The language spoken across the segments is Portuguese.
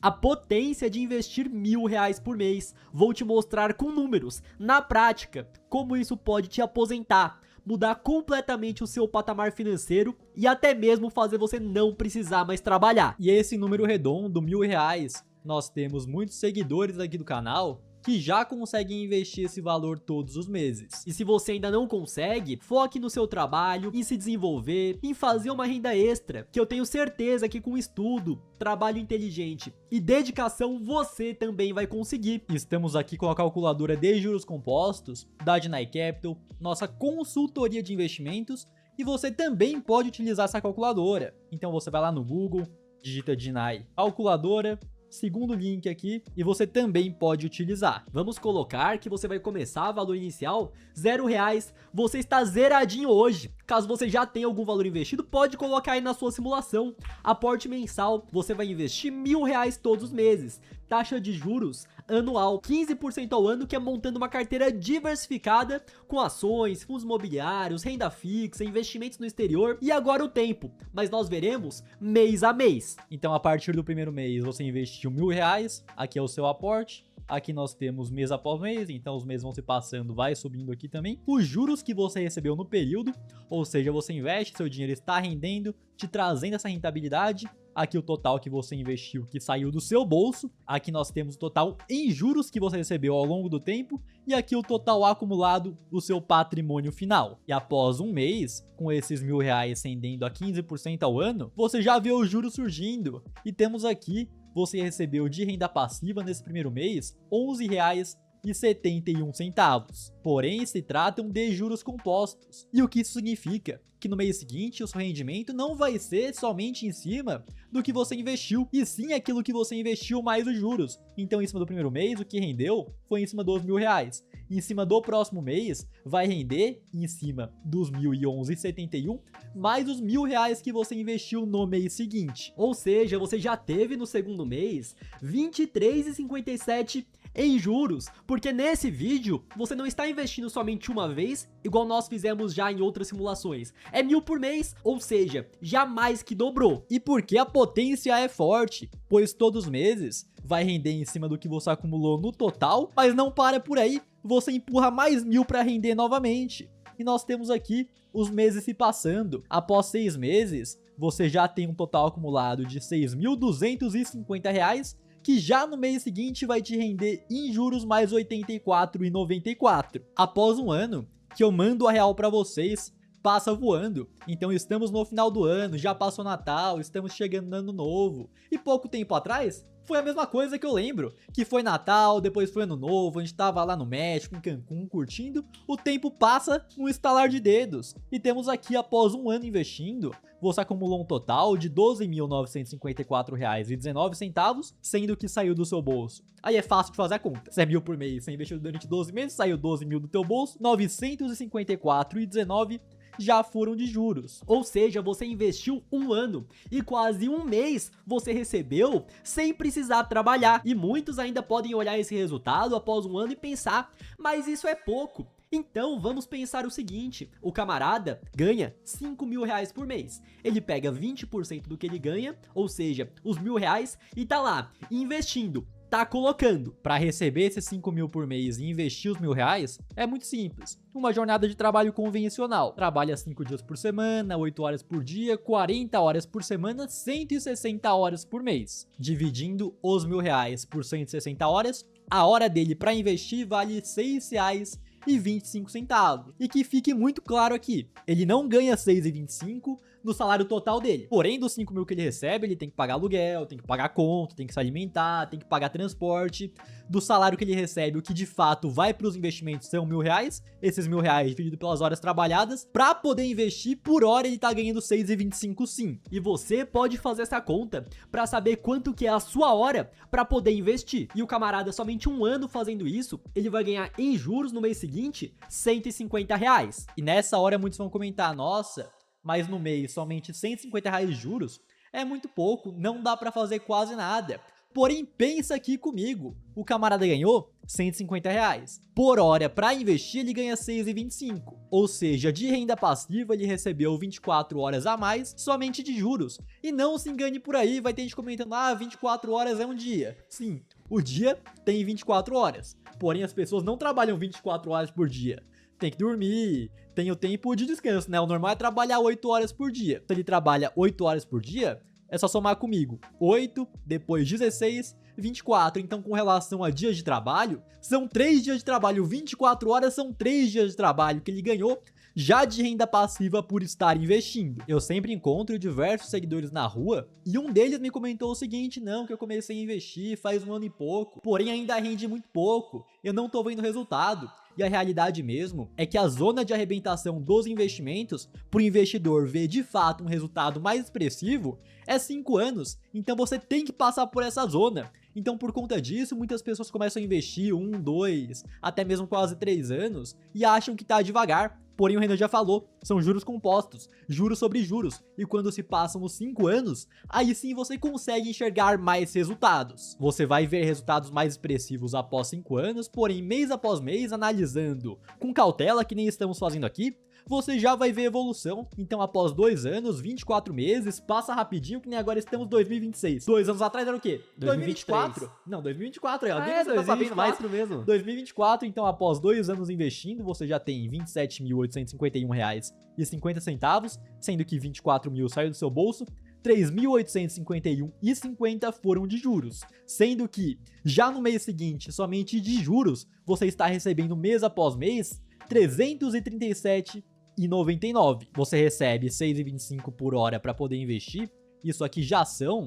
A potência de investir R$ 1.000 por mês. Vou te mostrar com números, na prática, como isso pode te aposentar, mudar completamente o seu patamar financeiro e até mesmo fazer você não precisar mais trabalhar. E esse número redondo, R$ 1.000, nós temos muitos seguidores aqui do canal que já conseguem investir esse valor todos os meses. E se você ainda não consegue, foque no seu trabalho, em se desenvolver, em fazer uma renda extra, que eu tenho certeza que com estudo, trabalho inteligente e dedicação você também vai conseguir. Estamos aqui com a calculadora de juros compostos da Deny Capital, nossa consultoria de investimentos, e você também pode utilizar essa calculadora. Então você vai lá no Google, digita Deny calculadora, segundo link aqui, e você também pode utilizar. Vamos colocar que você vai começar valor inicial R$ 0, você está zeradinho hoje. Caso você já tenha algum valor investido, pode colocar aí na sua simulação. Aporte mensal, você vai investir R$ 1.000 todos os meses. Taxa de juros anual, 15% ao ano, que é montando uma carteira diversificada com ações, fundos imobiliários, renda fixa, investimentos no exterior e agora o tempo. Mas nós veremos mês a mês. Então, a partir do primeiro mês, você investiu R$ 1.000, aqui é o seu aporte. Aqui nós temos mês após mês, então os meses vão se passando, vai subindo aqui também. Os juros que você recebeu no período, ou seja, você investe, seu dinheiro está rendendo, te trazendo essa rentabilidade. Aqui o total que você investiu, que saiu do seu bolso. Aqui nós temos o total em juros que você recebeu ao longo do tempo. E aqui o total acumulado do seu patrimônio final. E após um mês, com esses R$ 1.000 rendendo a 15% ao ano, você já vê os juros surgindo. E temos aqui, você recebeu de renda passiva nesse primeiro mês, R$11,71. Porém, se tratam de juros compostos. E o que isso significa? Que no mês seguinte, o seu rendimento não vai ser somente em cima do que você investiu, e sim aquilo que você investiu mais os juros. Então, em cima do primeiro mês, o que rendeu foi em cima dos R$ 1.000. Em cima do próximo mês, vai render em cima dos 1.011,71, mais os R$ 1.000 que você investiu no mês seguinte. Ou seja, você já teve no segundo mês R$ 23,57 em juros, porque nesse vídeo você não está investindo somente uma vez, igual nós fizemos já em outras simulações. É 1.000 por mês, ou seja, já mais que dobrou. E porque a potência é forte, pois todos os meses vai render em cima do que você acumulou no total, mas não para por aí, você empurra mais 1.000 para render novamente. E nós temos aqui os meses se passando. Após 6 meses, você já tem um total acumulado de R$ 6.250, que já no mês seguinte vai te render em juros mais R$ 84,94. Após um ano, que eu mando a real para vocês, passa voando. Então estamos no final do ano, já passou Natal, estamos chegando no Ano Novo. E pouco tempo atrás, foi a mesma coisa que eu lembro, que foi Natal, depois foi Ano Novo, a gente tava lá no México, em Cancún, curtindo. O tempo passa num estalar de dedos. E temos aqui, após um ano investindo, você acumulou um total de R$ 12.954,19, sendo que saiu do seu bolso. Aí é fácil de fazer a conta. Se é 1.000 por mês, você investiu durante 12 meses, saiu 12.000 do teu bolso, 954,19 já foram de juros. Ou seja, você investiu um ano e quase um mês você recebeu sem precisar trabalhar. E muitos ainda podem olhar esse resultado após um ano e pensar, mas isso é pouco. Então vamos pensar o seguinte, o camarada ganha R$ 5.000 por mês, ele pega 20% do que ele ganha, ou seja, os R$ 1.000 e tá lá investindo, tá colocando. Para receber esses 5.000 por mês e investir os R$ 1.000 é muito simples, uma jornada de trabalho convencional, trabalha 5 dias por semana, 8 horas por dia, 40 horas por semana, 160 horas por mês, dividindo os R$ 1.000 por 160 horas, a hora dele para investir vale R$ 6,25. E que fique muito claro aqui, ele não ganha 6,25 no salário total dele. Porém, dos 5.000 que ele recebe, ele tem que pagar aluguel, tem que pagar conta, tem que se alimentar, tem que pagar transporte. Do salário que ele recebe, o que de fato vai para os investimentos são R$ 1.000, esses R$ 1.000 dividido pelas horas trabalhadas, para poder investir, por hora ele tá ganhando 6,25 sim. E você pode fazer essa conta para saber quanto que é a sua hora para poder investir. E o camarada, somente um ano fazendo isso, ele vai ganhar em juros no mês seguinte R$ 150. E nessa hora muitos vão comentar, nossa, mas no mês somente R$ 150 de juros é muito pouco, não dá para fazer quase nada. Porém, pensa aqui comigo, o camarada ganhou R$150. Por hora para investir ele ganha R$6,25. Ou seja, de renda passiva ele recebeu 24 horas a mais somente de juros. E não se engane por aí, vai ter gente comentando, 24 horas é um dia. Sim, o dia tem 24 horas. Porém as pessoas não trabalham 24 horas por dia. Tem que dormir, tem o tempo de descanso, né? O normal é trabalhar 8 horas por dia. Se ele trabalha 8 horas por dia, é só somar comigo. 8, depois 16, 24. Então, com relação a dias de trabalho, são 3 dias de trabalho. 24 horas são 3 dias de trabalho que ele ganhou já de renda passiva por estar investindo. Eu sempre encontro diversos seguidores na rua e um deles me comentou o seguinte, não, que eu comecei a investir faz 1 ano e pouco, porém ainda rende muito pouco, eu não tô vendo resultado. E a realidade mesmo é que a zona de arrebentação dos investimentos, para o investidor ver de fato um resultado mais expressivo, é 5 anos. Então você tem que passar por essa zona. Então por conta disso, muitas pessoas começam a investir 1, 2, até mesmo quase 3 anos e acham que tá devagar. Porém, o Renan já falou, são juros compostos, juros sobre juros, e quando se passam os 5 anos, aí sim você consegue enxergar mais resultados. Você vai ver resultados mais expressivos após 5 anos, porém, mês após mês, analisando com cautela, que nem estamos fazendo aqui, você já vai ver evolução. Então, após 2 anos, 24 meses, passa rapidinho, que nem agora estamos em 2026. 2 anos atrás era o quê? 2024. Não, 2024, alguém você tá sabendo mais mesmo. 2024, então após 2 anos investindo, você já tem R$ 27.851,50, sendo que 24 mil saiu do seu bolso, 3.851,50 foram de juros, sendo que já no mês seguinte, somente de juros, você está recebendo mês após mês R$ 337,99. Você recebe R$ 6,25 por hora para poder investir, isso aqui já são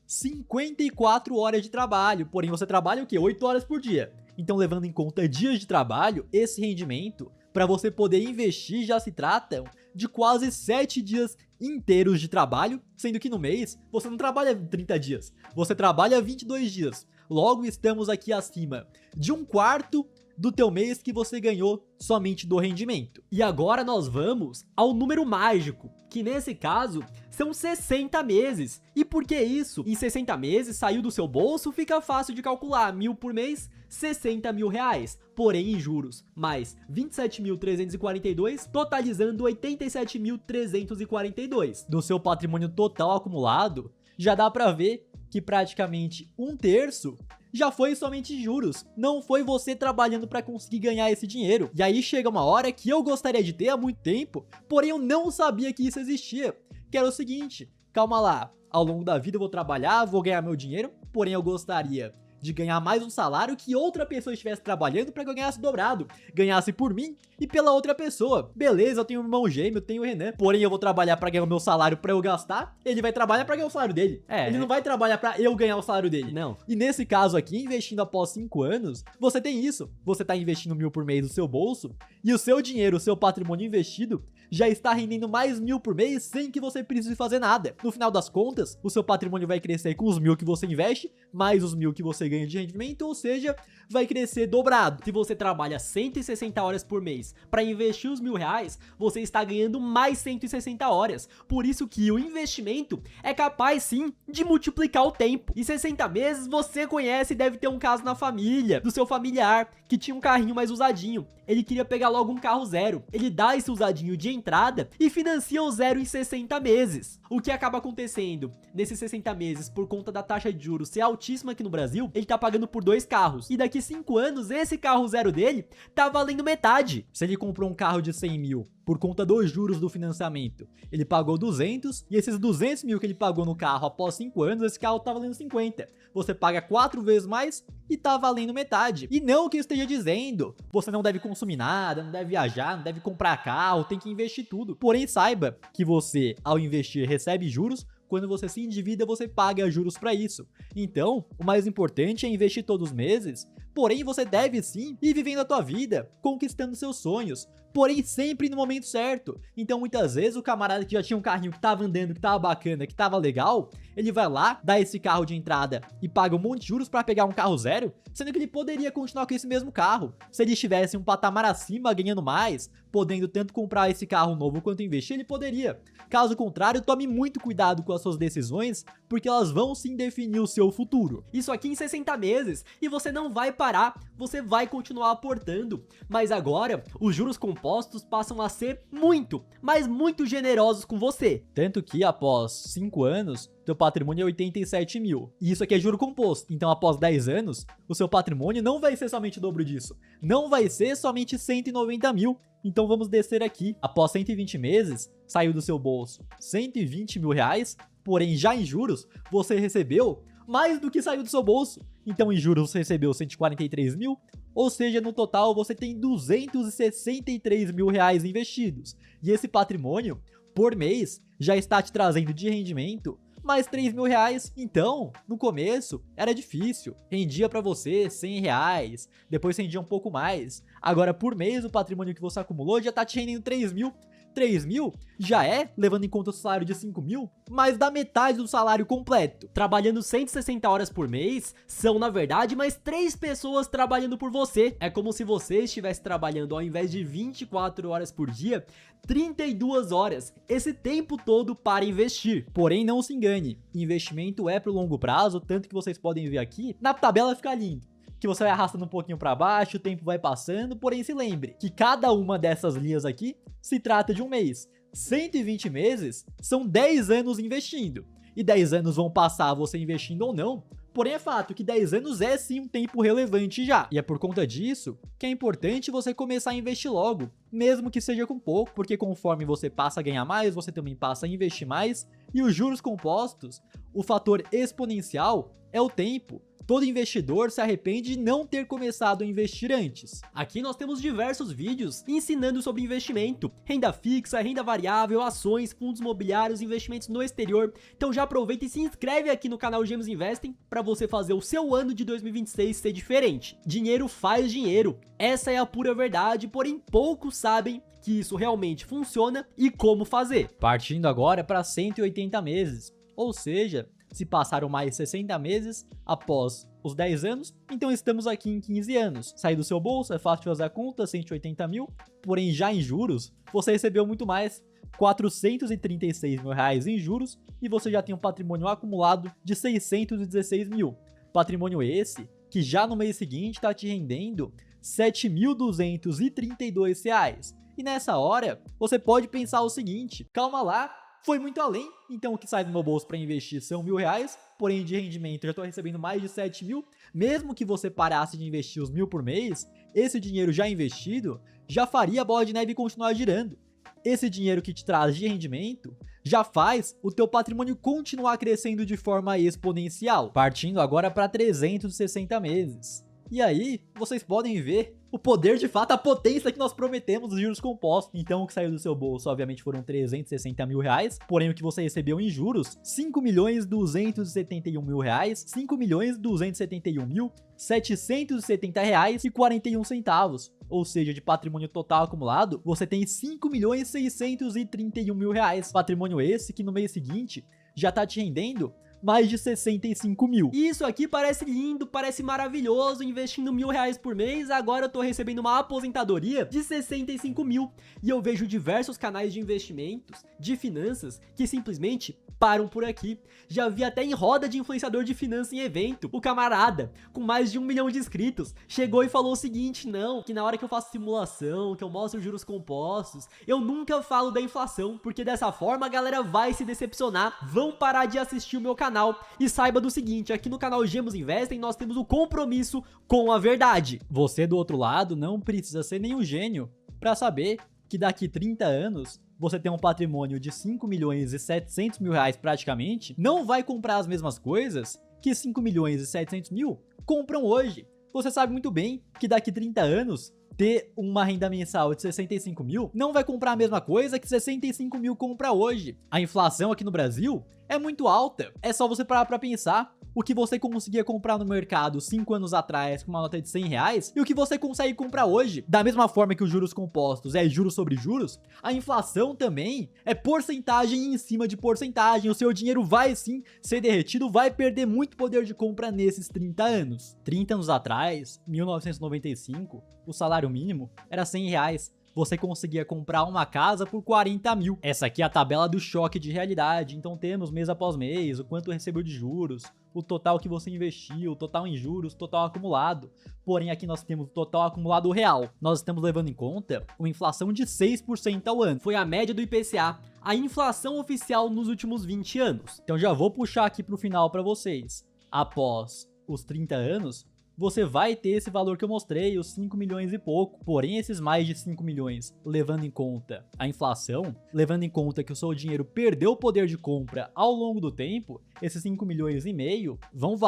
54 horas de trabalho, porém você trabalha o quê? 8 horas por dia. Então, levando em conta dias de trabalho, esse rendimento, para você poder investir, já se trata de quase 7 dias inteiros de trabalho, sendo que no mês você não trabalha 30 dias, você trabalha 22 dias. Logo, estamos aqui acima de 1/4 do teu mês que você ganhou somente do rendimento. E agora nós vamos ao número mágico, que nesse caso são 60 meses. E por que isso? Em 60 meses, saiu do seu bolso, fica fácil de calcular, 1.000 por mês, 60 mil reais. Porém, em juros, mais 27.342, totalizando 87.342. Do seu patrimônio total acumulado, já dá pra ver que praticamente 1/3 já foi somente juros, não foi você trabalhando para conseguir ganhar esse dinheiro. E aí chega uma hora que eu gostaria de ter há muito tempo, porém eu não sabia que isso existia, que era o seguinte, calma lá, ao longo da vida eu vou trabalhar, vou ganhar meu dinheiro, porém eu gostaria de ganhar mais um salário que outra pessoa estivesse trabalhando para que eu ganhasse dobrado, ganhasse por mim e pela outra pessoa. Beleza, eu tenho um irmão gêmeo, eu tenho o Renan, porém eu vou trabalhar para ganhar o meu salário para eu gastar, ele vai trabalhar para ganhar o salário dele. Ele não vai trabalhar para eu ganhar o salário dele. Não. E nesse caso aqui, investindo após 5 anos, você tem isso. Você tá investindo 1.000 por mês no seu bolso e o seu dinheiro, o seu patrimônio investido já está rendendo mais 1.000 por mês sem que você precise fazer nada. No final das contas, o seu patrimônio vai crescer com os 1.000 que você investe, mais os 1.000 que você ganha de rendimento, ou seja, vai crescer dobrado. Se você trabalha 160 horas por mês para investir os R$1.000, você está ganhando mais 160 horas. Por isso que o investimento é capaz sim de multiplicar o tempo. E 60 meses você conhece e deve ter um caso na família, do seu familiar, que tinha um carrinho mais usadinho. Ele queria pegar logo um carro zero. Ele dá esse usadinho de entrada e financia o zero em 60 meses. O que acaba acontecendo nesses 60 meses, por conta da taxa de juros ser altíssima aqui no Brasil, ele tá pagando por 2 carros. E daqui 5 anos, esse carro zero dele tá valendo metade. Se ele comprou um carro de 100 mil por conta dos juros do financiamento, ele pagou 200, e esses 200 mil que ele pagou no carro após 5 anos, esse carro tá valendo 50. Você paga 4 vezes mais e tá valendo metade. E não que eu esteja dizendo, você não deve consumir nada, não deve viajar, não deve comprar carro, tem que investir tudo. Porém, saiba que você, ao investir, recebe juros. Quando você se endivida, você paga juros para isso. Então, o mais importante é investir todos os meses, porém você deve sim ir vivendo a tua vida, conquistando seus sonhos, porém sempre no momento certo. Então muitas vezes o camarada que já tinha um carrinho que tava andando, que tava bacana, que tava legal, ele vai lá, dá esse carro de entrada e paga um monte de juros para pegar um carro zero, sendo que ele poderia continuar com esse mesmo carro. Se ele estivesse um patamar acima, ganhando mais, podendo tanto comprar esse carro novo quanto investir, ele poderia. Caso contrário, tome muito cuidado com as suas decisões, porque elas vão sim definir o seu futuro. Isso aqui em 60 meses, e você não vai parar, você vai continuar aportando. Mas agora, os juros compostos passam a ser muito, mas muito generosos com você. Tanto que após 5 anos, teu patrimônio é 87 mil. E isso aqui é juro composto. Então após 10 anos, o seu patrimônio não vai ser somente o dobro disso. Não vai ser somente 190 mil. Então vamos descer aqui. Após 120 meses, saiu do seu bolso 120 mil reais. Porém, já em juros, você recebeu mais do que saiu do seu bolso. Então em juros você recebeu 143 mil. Ou seja, no total você tem 263 mil reais investidos. E esse patrimônio, por mês, já está te trazendo de rendimento mais 3 mil reais. Então, no começo, era difícil. Rendia pra você 100 reais, depois rendia um pouco mais. Agora, por mês, o patrimônio que você acumulou já tá te rendendo 3 mil. 3 mil já é, levando em conta o salário de 5 mil, mais da metade do salário completo. Trabalhando 160 horas por mês, são na verdade mais 3 pessoas trabalhando por você. É como se você estivesse trabalhando ao invés de 24 horas por dia, 32 horas, esse tempo todo para investir. Porém, não se engane, investimento é pro longo prazo, tanto que vocês podem ver aqui, na tabela fica lindo, que você vai arrastando um pouquinho para baixo, o tempo vai passando, porém se lembre que cada uma dessas linhas aqui se trata de um mês. 120 meses são 10 anos investindo, e 10 anos vão passar você investindo ou não, porém é fato que 10 anos é sim um tempo relevante já. E é por conta disso que é importante você começar a investir logo, mesmo que seja com pouco, porque conforme você passa a ganhar mais, você também passa a investir mais, e os juros compostos, o fator exponencial é o tempo. Todo investidor se arrepende de não ter começado a investir antes. Aqui nós temos diversos vídeos ensinando sobre investimento, renda fixa, renda variável, ações, fundos imobiliários, investimentos no exterior. Então já aproveita e se inscreve aqui no canal Gemos Investem para você fazer o seu ano de 2026 ser diferente. Dinheiro faz dinheiro, essa é a pura verdade, porém poucos sabem que isso realmente funciona e como fazer. Partindo agora para 180 meses, ou seja, se passaram mais 60 meses após os 10 anos, então estamos aqui em 15 anos. Sair do seu bolso, é fácil de fazer a conta, 180 mil, porém já em juros, você recebeu muito mais, 436 mil reais em juros, e você já tem um patrimônio acumulado de 616 mil. Patrimônio esse, que já no mês seguinte está te rendendo 7.232 reais. E nessa hora, você pode pensar o seguinte, calma lá, foi muito além, então o que sai do meu bolso para investir são R$1.000, porém de rendimento eu já estou recebendo mais de 7 mil. Mesmo que você parasse de investir os 1.000 por mês, esse dinheiro já investido já faria a bola de neve continuar girando. Esse dinheiro que te traz de rendimento já faz o teu patrimônio continuar crescendo de forma exponencial. Partindo agora para 360 meses. E aí, vocês podem ver o poder de fato, a potência que nós prometemos dos juros compostos. Então, o que saiu do seu bolso, obviamente, foram 360 mil reais. Porém, o que você recebeu em juros, 5.271 mil reais, 5.271.770 reais e 41 centavos. Ou seja, de patrimônio total acumulado, você tem 5.631 mil reais. Patrimônio esse que no mês seguinte já tá te rendendo mais de 65 mil. Isso aqui parece lindo, parece maravilhoso, investindo R$1.000 por mês, agora eu tô recebendo uma aposentadoria de 65 mil. E eu vejo diversos canais de investimentos, de finanças, que simplesmente param por aqui. Já vi até em roda de influenciador de finanças em evento, o camarada, com mais de 1 milhão de inscritos, chegou e falou o seguinte, não, que na hora que eu faço simulação, que eu mostro juros compostos, eu nunca falo da inflação, porque dessa forma a galera vai se decepcionar, vão parar de assistir o meu canal. E saiba do seguinte, aqui no canal Gemos Investem nós temos o compromisso com a verdade. Você do outro lado não precisa ser nenhum gênio para saber que daqui 30 anos você tem um patrimônio de 5.700.000 reais praticamente, não vai comprar as mesmas coisas que 5.700.000 compram hoje. Você sabe muito bem que daqui 30 anos ter uma renda mensal de 65 mil não vai comprar a mesma coisa que 65 mil compra hoje. A inflação aqui no Brasil é muito alta. É só você parar pra pensar o que você conseguia comprar no mercado 5 anos atrás com uma nota de 100 reais e o que você consegue comprar hoje. Da mesma forma que os juros compostos é juros sobre juros, a inflação também é porcentagem em cima de porcentagem. O seu dinheiro vai sim ser derretido, vai perder muito poder de compra nesses 30 anos. 30 anos atrás, 1995, o salário mínimo era 100 reais. Você conseguia comprar uma casa por 40 mil. Essa aqui é a tabela do choque de realidade. Então temos mês após mês, o quanto recebeu de juros, o total que você investiu, o total em juros, o total acumulado. Porém aqui nós temos o total acumulado real. Nós estamos levando em conta uma inflação de 6% ao ano. Foi a média do IPCA, a inflação oficial nos últimos 20 anos. Então já vou puxar aqui pro final para vocês. Após os 30 anos, você vai ter esse valor que eu mostrei, os 5 milhões e pouco. Porém, esses mais de 5 milhões, levando em conta a inflação, levando em conta que o seu dinheiro perdeu o poder de compra ao longo do tempo, esses 5 milhões e meio vão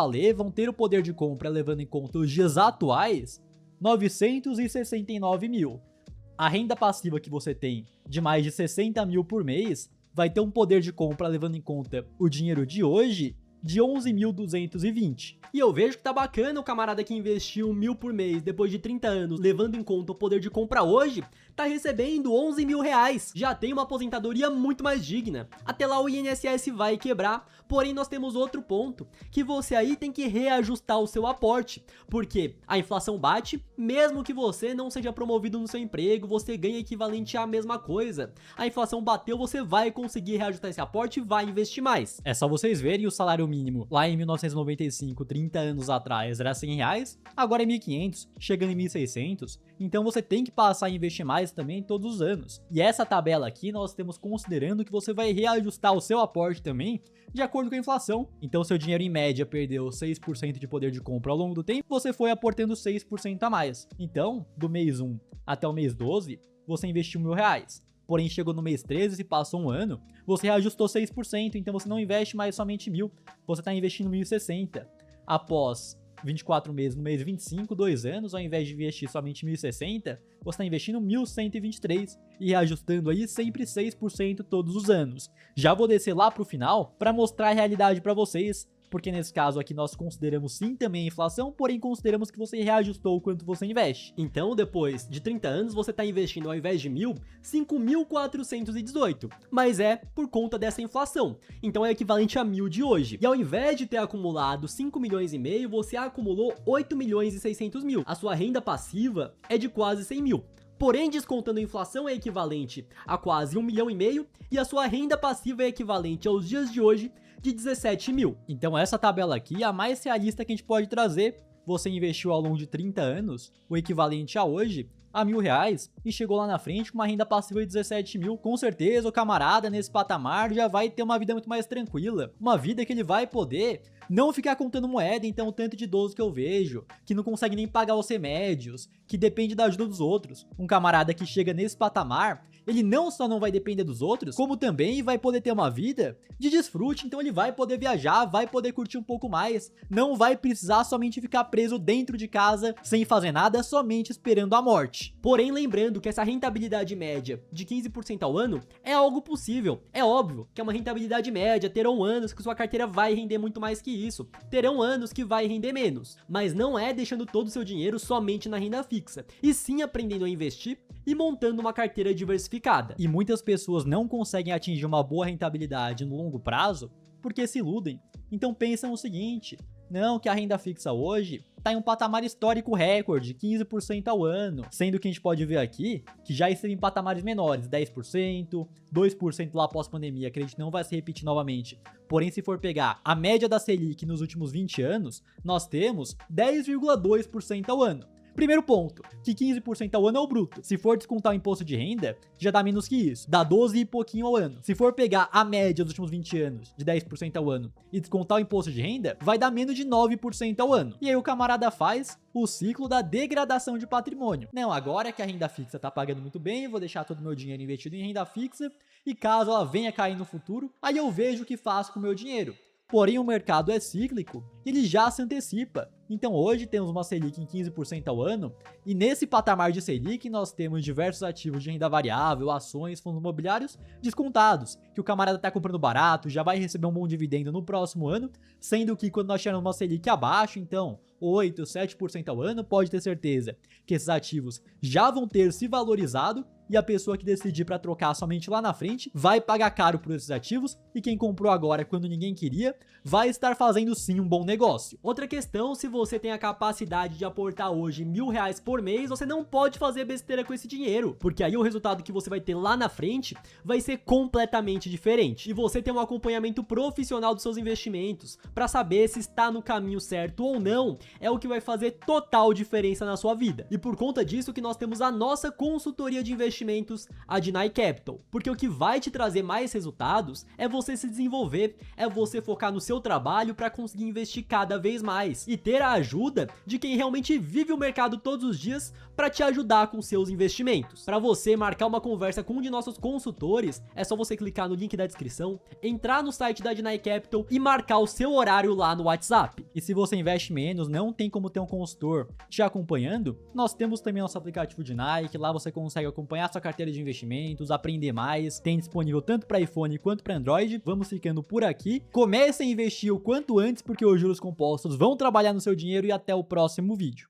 ter o poder de compra, levando em conta os dias atuais, 969 mil. A renda passiva que você tem de mais de 60 mil por mês vai ter um poder de compra, levando em conta o dinheiro de hoje, de 11.220. E eu vejo que tá bacana o camarada que investiu 1.000 por mês depois de 30 anos, levando em conta o poder de compra hoje, tá recebendo 11 mil reais. Já tem uma aposentadoria muito mais digna. Até lá o INSS vai quebrar, porém nós temos outro ponto, que você aí tem que reajustar o seu aporte, porque a inflação bate, mesmo que você não seja promovido no seu emprego, você ganha equivalente à mesma coisa. A inflação bateu, você vai conseguir reajustar esse aporte e vai investir mais. É só vocês verem o salário mínimo lá em 1995, 30 anos atrás, era 100 reais, agora é 1.500, chegando em 1.600, então você tem que passar a investir mais também todos os anos. E essa tabela aqui nós temos considerando que você vai reajustar o seu aporte também de acordo com a inflação. Então seu dinheiro em média perdeu 6% de poder de compra ao longo do tempo, você foi aportando 6% a mais. Então, do mês 1 até o mês 12, você investiu 1.000 reais. Porém, chegou no mês 13, se passou um ano, você reajustou 6%, então você não investe mais somente 1.000, você está investindo 1.060. Após 24 meses, no mês 25, 2 anos, ao invés de investir somente 1.060, você está investindo 1.123 e reajustando aí sempre 6% todos os anos. Já vou descer lá pro final para mostrar a realidade para vocês, porque nesse caso aqui nós consideramos sim também a inflação, porém consideramos que você reajustou o quanto você investe. Então, depois de 30 anos, você está investindo ao invés de 1.000, 5.418, mas é por conta dessa inflação, então é equivalente a 1.000 de hoje. E ao invés de ter acumulado 5 milhões e meio, você acumulou 8 milhões e 600 mil. A sua renda passiva é de quase 100 mil. Porém, descontando a inflação é equivalente a quase 1,5 milhão e a sua renda passiva é equivalente aos dias de hoje de 17 mil. Então essa tabela aqui é a mais realista que a gente pode trazer. Você investiu ao longo de 30 anos, o equivalente a hoje, a 1.000 reais, e chegou lá na frente com uma renda passiva de 17 mil. Com certeza o camarada nesse patamar já vai ter uma vida muito mais tranquila, uma vida que ele vai poder não ficar contando moeda. Então o tanto de idoso que eu vejo, que não consegue nem pagar os remédios, que depende da ajuda dos outros. Um camarada que chega nesse patamar, ele não só não vai depender dos outros, como também vai poder ter uma vida de desfrute. Então ele vai poder viajar, vai poder curtir um pouco mais, não vai precisar somente ficar preso dentro de casa sem fazer nada, somente esperando a morte. Porém, lembrando que essa rentabilidade média de 15% ao ano é algo possível. É óbvio que é uma rentabilidade média, terão anos que sua carteira vai render muito mais que isso, terão anos que vai render menos, mas não é deixando todo o seu dinheiro somente na renda fixa, e sim aprendendo a investir e montando uma carteira diversificada. E muitas pessoas não conseguem atingir uma boa rentabilidade no longo prazo porque se iludem. Então pensam o seguinte: não, que a renda fixa hoje está em um patamar histórico recorde, 15% ao ano, sendo que a gente pode ver aqui que já esteve em patamares menores, 10%, 2% lá após pandemia, acredito que não vai se repetir novamente. Porém, se for pegar a média da Selic nos últimos 20 anos, nós temos 10,2% ao ano. Primeiro ponto, que 15% ao ano é o bruto. Se for descontar o imposto de renda, já dá menos que isso. Dá 12 e pouquinho ao ano. Se for pegar a média dos últimos 20 anos, de 10% ao ano, e descontar o imposto de renda, vai dar menos de 9% ao ano. E aí o camarada faz o ciclo da degradação de patrimônio. Não, agora que a renda fixa tá pagando muito bem, eu vou deixar todo o meu dinheiro investido em renda fixa, e caso ela venha cair no futuro, aí eu vejo o que faço com o meu dinheiro. Porém, o mercado é cíclico e ele já se antecipa. Então hoje temos uma Selic em 15% ao ano, e nesse patamar de Selic nós temos diversos ativos de renda variável, ações, fundos imobiliários descontados, que o camarada tá comprando barato, já vai receber um bom dividendo no próximo ano, sendo que quando nós tivermos uma Selic abaixo, então 8, 7% ao ano, pode ter certeza que esses ativos já vão ter se valorizado, e a pessoa que decidir para trocar somente lá na frente vai pagar caro por esses ativos, e quem comprou agora quando ninguém queria vai estar fazendo sim um bom negócio. Outra questão, se você tem a capacidade de aportar hoje R$1.000 por mês, você não pode fazer besteira com esse dinheiro, porque aí o resultado que você vai ter lá na frente vai ser completamente diferente. E você tem um acompanhamento profissional dos seus investimentos para saber se está no caminho certo ou não, é o que vai fazer total diferença na sua vida. E por conta disso que nós temos a nossa consultoria de investimentos, a Deny Capital, porque o que vai te trazer mais resultados é você se desenvolver, é você focar no seu trabalho para conseguir investir cada vez mais e ter a ajuda de quem realmente vive o mercado todos os dias para te ajudar com seus investimentos. Para você marcar uma conversa com um de nossos consultores, é só você clicar no link da descrição, entrar no site da Deny Capital e marcar o seu horário lá no WhatsApp. E se você investe menos, não tem como ter um consultor te acompanhando, nós temos também nosso aplicativo de Nike, lá você consegue acompanhar sua carteira de investimentos, aprender mais, tem disponível tanto para iPhone quanto para Android. Vamos ficando por aqui, comece a investir o quanto antes, porque os juros compostos vão trabalhar no seu dinheiro, e até o próximo vídeo.